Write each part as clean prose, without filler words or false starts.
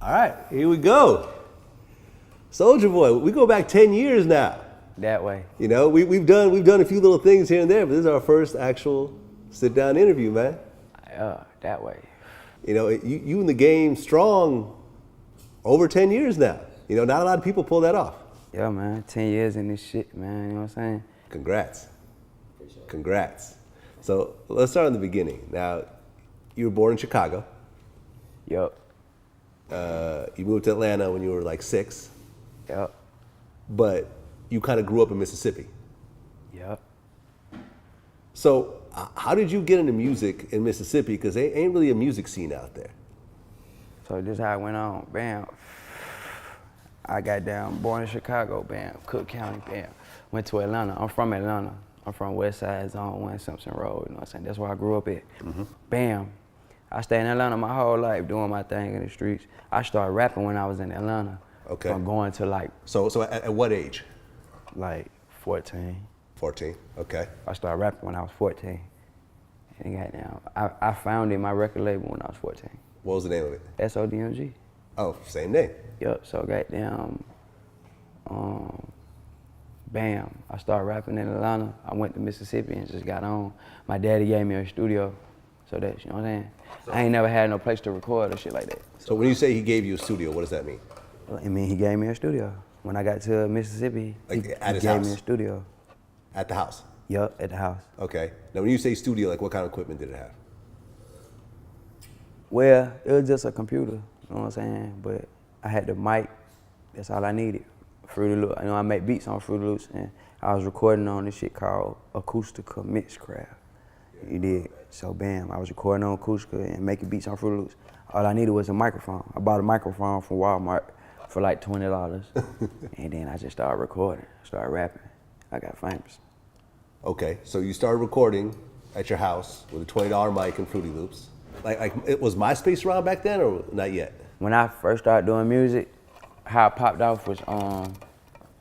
All right, here we go. Soulja Boy, we go back 10 years now. That way. You know, we've done a few little things here and there, but this is our first actual sit-down interview, man. That way. You know, you in the game strong over 10 years now. You know, not a lot of people pull that off. Yeah, man, 10 years in this shit, man, you know what I'm saying? Congrats. Congrats. So let's start in the beginning. Now, you were born in Chicago. Yup. You moved to Atlanta when you were like 6. Yup. But you kind of grew up in Mississippi. Yup. So how did you get into music in Mississippi? Because there ain't really a music scene out there. So this how it went on, bam. I got down, born in Chicago, bam, Cook County, bam. Went to Atlanta, I'm from Atlanta. I'm from West Side, Zone 1, Simpson Road, you know what I'm saying? That's where I grew up at. Mm-hmm. Bam. I stayed in Atlanta my whole life, doing my thing in the streets. I started rapping when I was in Atlanta. Okay. From going to like... So at what age? Like 14. 14, okay. I started rapping when I was 14. And goddamn, I founded my record label when I was 14. What was the name of it? SODMG. Oh, same name. Yup, so goddamn, bam, I started rapping in Atlanta. I went to Mississippi and just got on. My daddy gave me a studio, so that, you know what I'm saying? I ain't never had no place to record or shit like that. So when you say he gave you a studio, what does that mean? I mean, he gave me a studio. When I got to Mississippi, like he at his gave house? me a studio. At the house? Yup, at the house. Okay. Now when you say studio, like what kind of equipment did it have? Well, it was just a computer, you know what I'm saying? But I had the mic, that's all I needed. Fruity Loops, you know, I make beats on Fruity Loops, and I was recording on this shit called Acoustica Mixcraft. You did. So bam, I was recording on Acoustica and making beats on Fruity Loops. All I needed was a microphone. I bought a microphone from Walmart for like $20. And then I just started recording, started rapping. I got famous. Okay, so you started recording at your house with a $20 mic and Fruity Loops. Like it was MySpace around back then or not yet? When I first started doing music, how it popped off was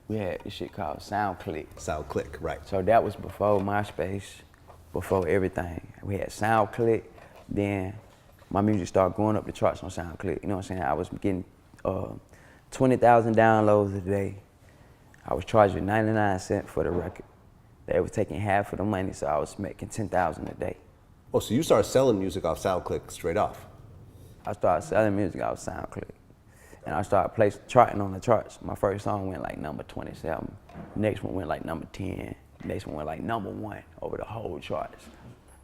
we had this shit called SoundClick. SoundClick, right. So that was before MySpace, before everything. We had SoundClick, then my music started going up the charts on SoundClick. You know what I'm saying? I was getting 20,000 downloads a day. I was charging 99 cents for the record. They were taking half of the money, so I was making 10,000 a day. Oh, so you started selling music off SoundClick straight off? I started selling music off SoundClick. And I started charting on the charts. My first song went like number 27. Next one went like number 10. Next one went like number 1 over the whole charts.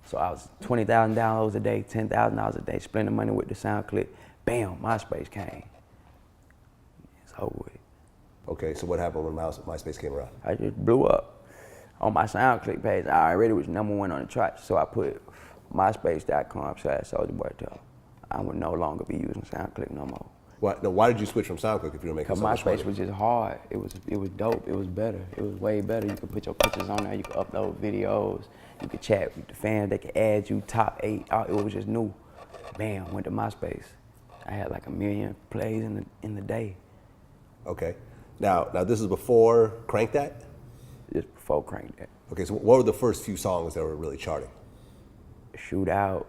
So I was 20,000 downloads a day, $10,000 a day, splitting the money with the SoundClick. Bam, MySpace came. It's over with. Okay, so what happened when MySpace came around? I just blew up. On my SoundClick page, I already was number 1 on the charts, so I put myspace.com/SouljaBoy. I would no longer be using SoundClick no more. Why did you switch from SoundClick if you were making so much money? Because MySpace was just hard. It was dope. It was better. It was way better. You could put your pictures on there. You could upload videos. You could chat with the fans. They could add you top 8. It was just new. Bam, went to MySpace. I had like 1 million plays in the day. Okay. Now this is before Crank That? Just before Crank That. Okay, so what were the first few songs that were really charting? Shootout,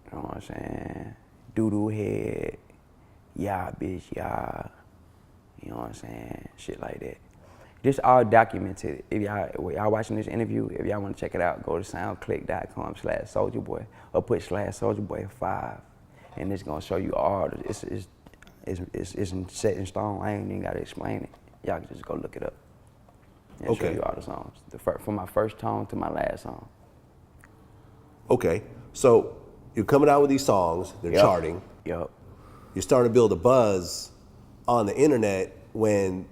you know what I'm saying? Doodoo Head, Yeah Bitch, Yeah, you know what I'm saying? Shit like that. This all documented. If y'all watching this interview, if y'all want to check it out, go to soundclick.com/SouljaBoy or put /SouljaBoy5, and it's gonna show you all. It's set in stone. I ain't even gotta explain it. Y'all can just go look it up. And show you all the songs. From my first tone to my last song. Okay, so you're coming out with these songs, they're charting. Yup. You're starting to build a buzz on the internet when,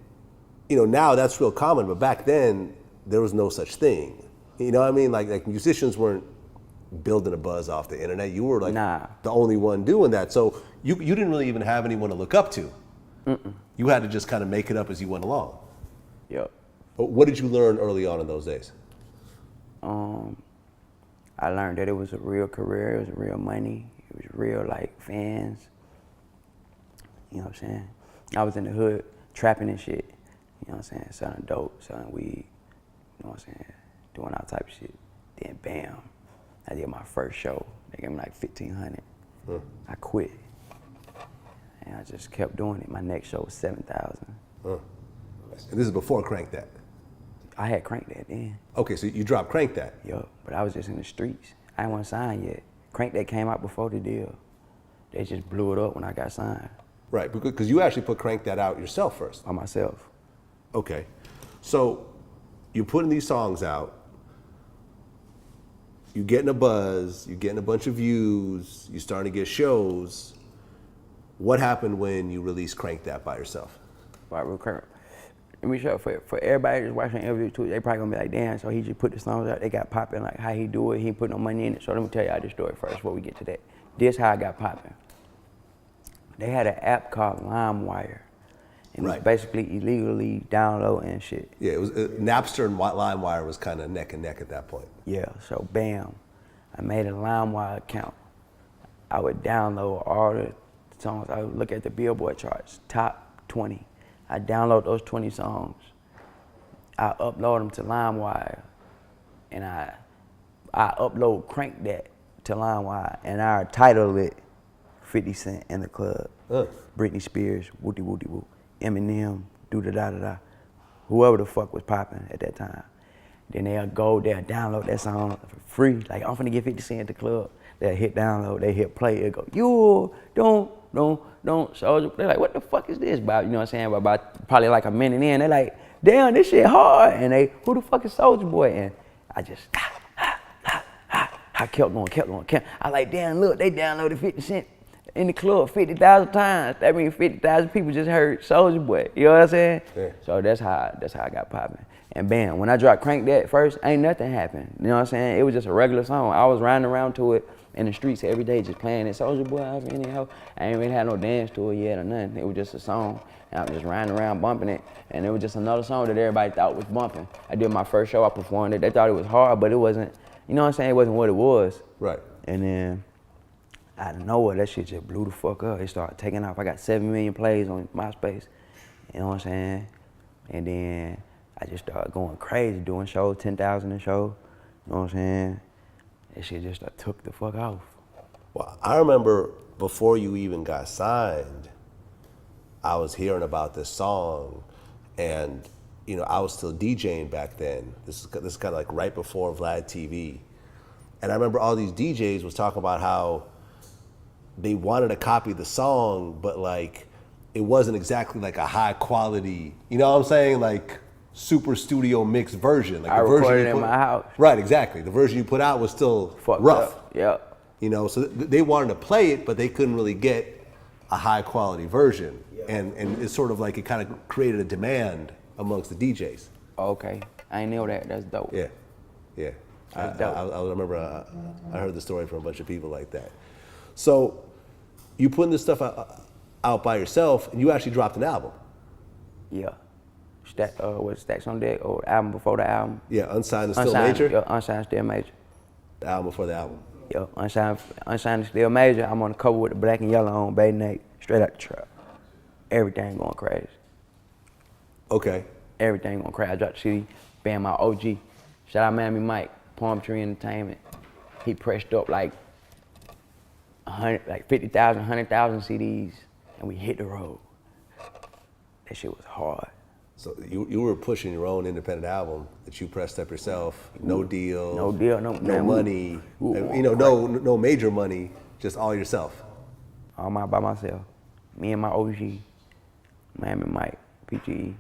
you know, now that's real common, but back then there was no such thing. You know what I mean? Like musicians weren't building a buzz off the internet. You were like the only one doing that. So you didn't really even have anyone to look up to. You had to just kind of make it up as you went along. Yep. What did you learn early on in those days? I learned that it was a real career, it was real money, it was real like fans. You know what I'm saying? I was in the hood trapping and shit. You know what I'm saying? Selling dope, selling weed. You know what I'm saying? Doing all type of shit. Then bam, I did my first show. They gave me like $1,500. I quit. And I just kept doing it. My next show was 7,000. And this is before Crank That. I had Crank That then. Okay, so you dropped Crank That. Yo, but I was just in the streets. I didn't want to sign yet. Crank That came out before the deal. They just blew it up when I got signed. Right, because you actually put Crank That out yourself first. By myself. Okay, so you're putting these songs out, you're getting a buzz, you're getting a bunch of views, you're starting to get shows. What happened when you released Crank That by yourself? Let me show for everybody that's watching the interview too, they probably gonna be like, damn, so he just put the songs out, they got popping, like how he do it, he ain't put no money in it. So let me tell y'all this story first before we get to that. This how I got popping. They had an app called Limewire. And Right. it was basically illegally downloading shit. Yeah, it was Napster and LimeWire was kind of neck and neck at that point. Yeah, so bam, I made a Limewire account. I would download all the songs. I would look at the Billboard charts, top 20. I download those 20 songs. I upload them to Limewire, and I upload Crank That to Limewire, and I title it 50 Cent in the Club, Britney Spears, Wooty Wooty Woo, Eminem, do da da da da, whoever the fuck was popping at that time. Then they'll go there, download that song for free. Like, I'm finna get 50 Cent at the club. They'll hit download, they hit play, it'll go, you don't. So they're like, what the fuck is this? About, you know what I'm saying? About probably like a minute in, they're like, damn, this shit hard. And they, who the fuck is Soulja Boy? And I just, I kept going. I like, damn, look, they downloaded 50 Cent in the club 50,000 times. That means 50,000 people just heard Soulja Boy. You know what I'm saying? Yeah. So that's how I got popping. And bam, when I dropped Crank That first, ain't nothing happened. You know what I'm saying? It was just a regular song. I was riding around to it in the streets every day, just playing it. Soulja Boy, I ain't really had no dance to it yet or nothing. It was just a song. And I was just riding around bumping it. And it was just another song that everybody thought was bumping. I did my first show, I performed it. They thought it was hard, but it wasn't, you know what I'm saying? It wasn't what it was. Right. And then out of nowhere, that shit just blew the fuck up. It started taking off. I got 7 million plays on MySpace. You know what I'm saying? And then I just started going crazy, doing shows, 10,000 a show. You know what I'm saying? That shit just took the fuck off. Well, I remember before you even got signed, I was hearing about this song, and you know I was still DJing back then. This is kind of like right before Vlad TV, and I remember all these DJs was talking about how they wanted to copy the song, but like it wasn't exactly like a high quality. You know what I'm saying? Like super studio mixed version. Like I the version recorded you it put, in my house. Right, exactly. The version you put out was still Fucked rough. up. Yep. You know, so they wanted to play it, but they couldn't really get a high quality version. And it's sort of like it kind of created a demand amongst the DJs. Okay, I ain't know that. That's dope. Yeah. That's dope. I remember I heard the story from a bunch of people like that. So you putting this stuff out by yourself, and you actually dropped an album. Yeah. Was Stacks on Deck or the album before the album? Yeah, Unsigned and Still Major. Yeah, Unsigned Still Major. The album before the album. Yo, Unsigned and Still Major. I'm on the cover with the black and yellow on, Bay Nate, straight out the trap. Everything going crazy. Okay. Everything going crazy. I dropped the CD, bam, my OG. Shout out Miami Mike, Palm Tree Entertainment. He pressed up like 50,000, 100,000 CDs, and we hit the road. That shit was hard. So you were pushing your own independent album that you pressed up yourself, no deal, No deal, no money, we you know, no major money, just all yourself. All by myself. Me and my OG, Miami Mike, PGE.